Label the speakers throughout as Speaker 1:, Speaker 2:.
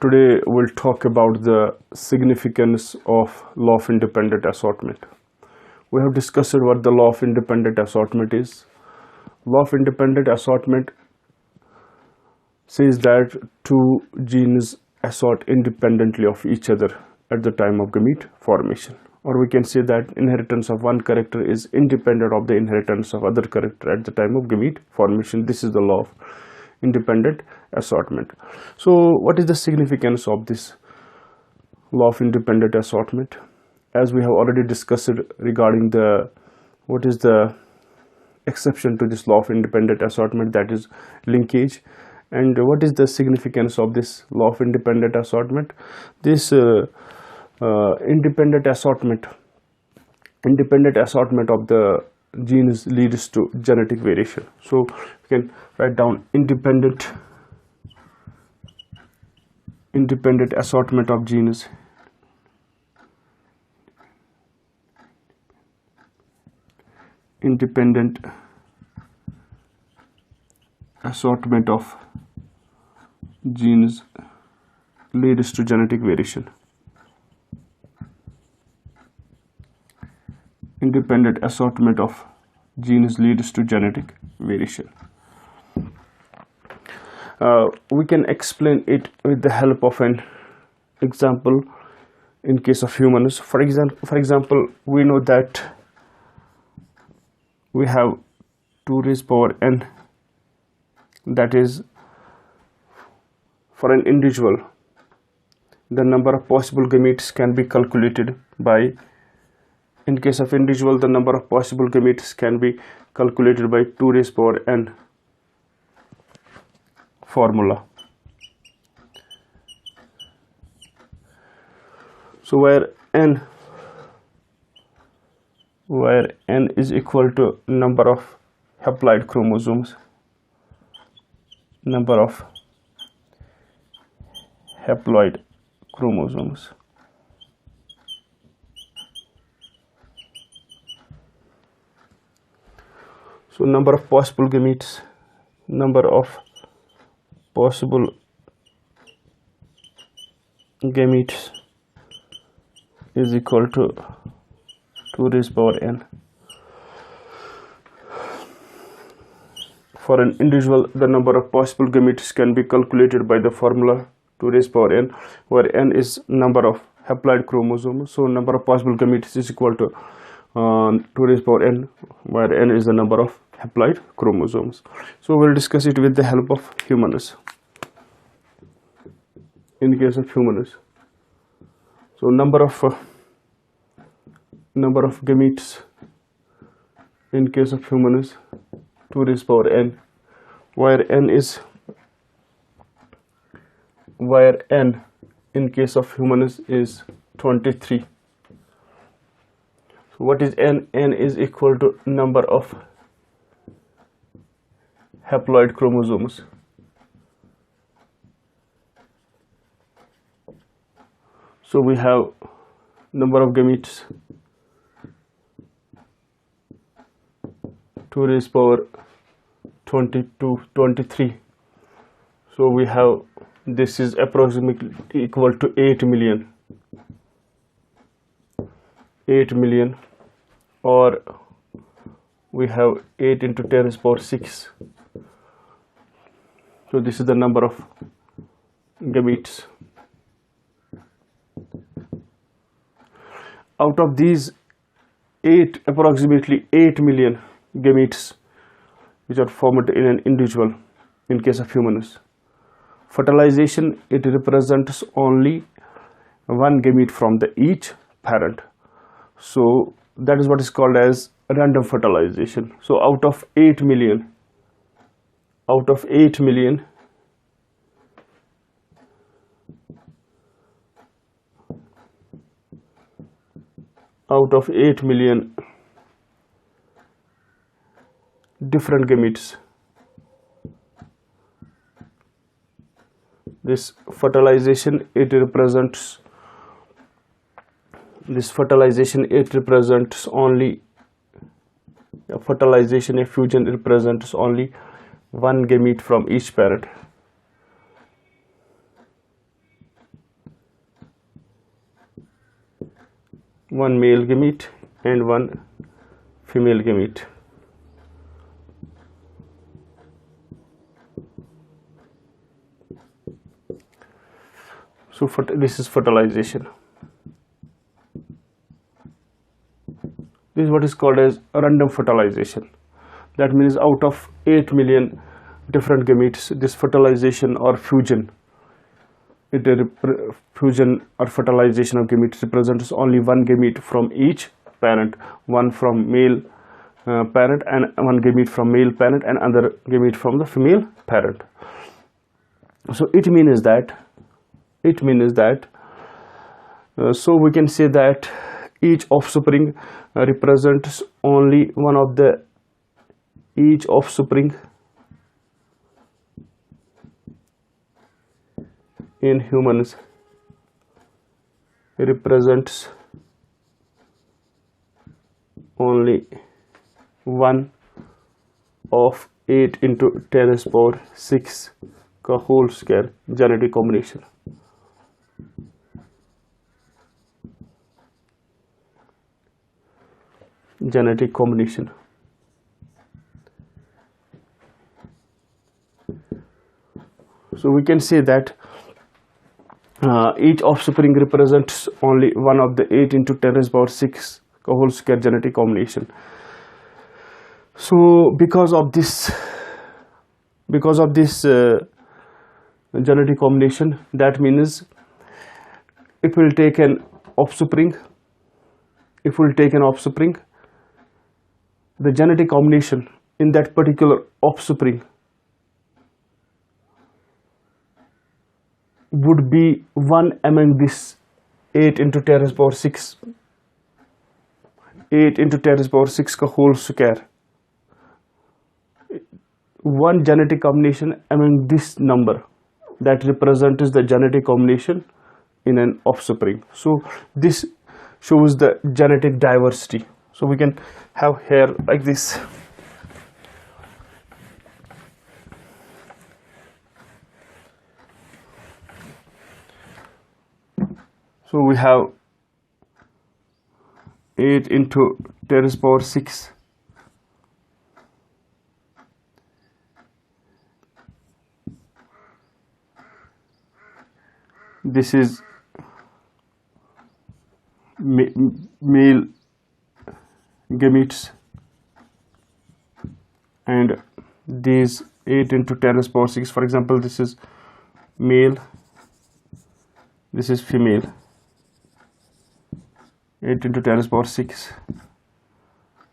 Speaker 1: Today we'll talk about the significance of law of independent assortment. We have discussed what the law of independent assortment is. Law of independent assortment says that two genes assort independently of each other at the time of gamete formation. Or we can say that inheritance of one character is independent of the inheritance of other character at the time of gamete formation. This is the law of independent assortment. So what is the significance of this law of independent assortment? As we have already discussed regarding what is the exception to this law of independent assortment, that is linkage. And what is the significance of this law of independent assortment? This independent assortment of the genes leads to genetic variation. So you can write down independent assortment of genes independent assortment of genes leads to genetic variation. Independent assortment of genes leads to genetic variation. We can explain it with the help of an example in case of humans. For example, we know that we have 2 raised power n, that is, for an individual, the number of possible gametes can be calculated by, in case of individual, the number of possible gametes can be calculated by 2 raised power n formula. So where n is equal to number of haploid chromosomes, so number of possible gametes is equal to 2 raised power n. For an individual, the number of possible gametes can be calculated by the formula 2 raised power n, where n is number of haploid chromosomes. So number of possible gametes is equal to 2 raised power n, where n is the number of haploid chromosomes. So we'll discuss it with the help of humans. In case of humans, so number of gametes in case of humans 2 raised power n, where n in case of humans is 23. So what is n? N is equal to number of haploid chromosomes. So we have number of gametes 2 raised power 23. So we have, this is approximately equal to 8 million, or we have 8 into 10 raised power 6. So this is the number of gametes. Out of these approximately 8 million gametes which are formed in an individual, in case of humans, fertilization, it represents only one gamete from each parent. So that is what is called as random fertilization. So out of 8 million different gametes, this fertilization it represents only a fusion represents only one gamete from each parent. one male gamete and one female gamete. So this is fertilization. This is what is called as random fertilization. That means out of 8 million different gametes, this fertilization or fusion, fusion or fertilization of gametes represents only one gamete from each parent, one from male parent and one gamete from male parent and another gamete from the female parent. So it means that so we can say that each offspring represents only one of the each offspring in humans represents only one of 8 into 10 raised power 6 का whole square genetic combination. Genetic combination. So we can say that each offspring represents only one of the 8 into 10 raised power 6 whole square genetic combination. So because of this genetic combination, that means it will take an offspring. If we will take an offspring, the genetic combination in that particular offspring would be one among this 8 into 10 raised power 6 का whole square. One genetic combination among this number that represents the genetic combination in an offspring. So this shows the genetic diversity. So we can have here like this. So we have 8 into 10 raised power 6 this is male gametes and these 8 into 10 raised power 6, for example, this is male, this is female. 8 into 10 raised power 6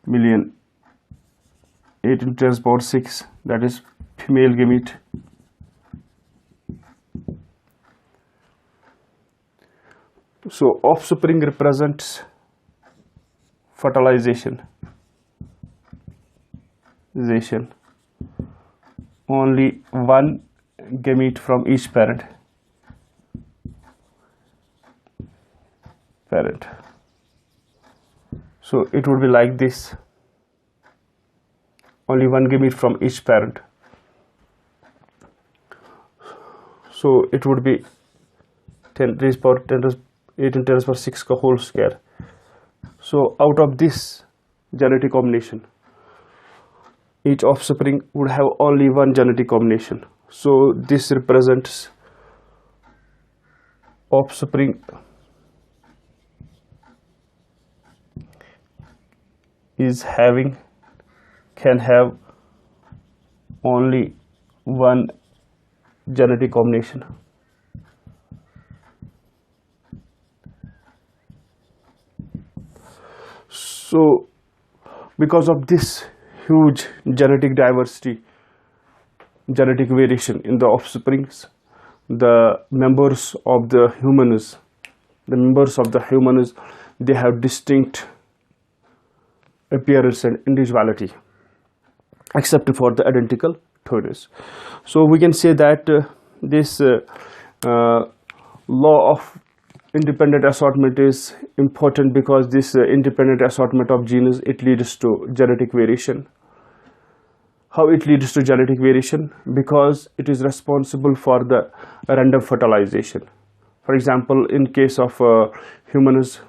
Speaker 1: million, 8 into 10 raised power 6, that is female gamete. So offspring represents fertilization. Only one gamete from each parent. So it would be like this. Only one gamete from each parent. So it would be 10 raised power 10 raised 8 into 10 raised power 6 का whole square. So out of this genetic combination, each offspring would have only one genetic combination. So this represents offspring can have only one genetic combination. So because of this huge genetic diversity, genetic variation in the offsprings, the members of the humans, they have distinct appearance and individuality, except for the identical twins. So we can say that this law of independent assortment is important because this independent assortment of genes, it leads to genetic variation. How it leads to genetic variation? Because it is responsible for the random fertilization. For example, in case of humans,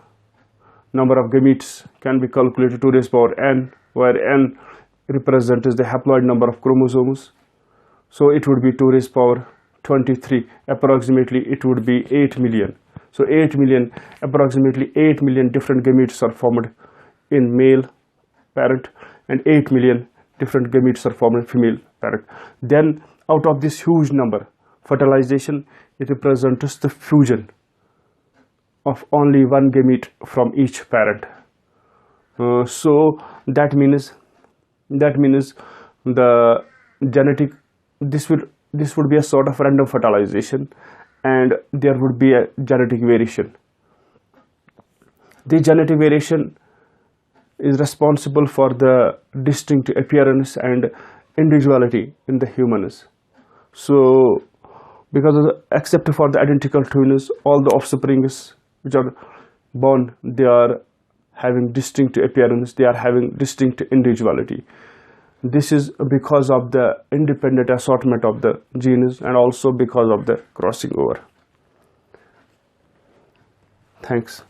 Speaker 1: number of gametes can be calculated 2 raised power n, where n represents the haploid number of chromosomes. So it would be 2 raised power 23. Approximately it would be 8 million. So 8 million, approximately 8 million different gametes are formed in male parent, and 8 million different gametes are formed in female parent. Then out of this huge number, fertilization, it represents the fusion of only one gamete from each parent. So that means the genetic, this would be a sort of random fertilization, and there would be a genetic variation. The genetic variation is responsible for the distinct appearance and individuality in the humans. So because of except for the identical twins, all the offsprings which are born, they are having distinct appearance, they are having distinct individuality. This is because of the independent assortment of the genes, and also because of the crossing over. Thanks.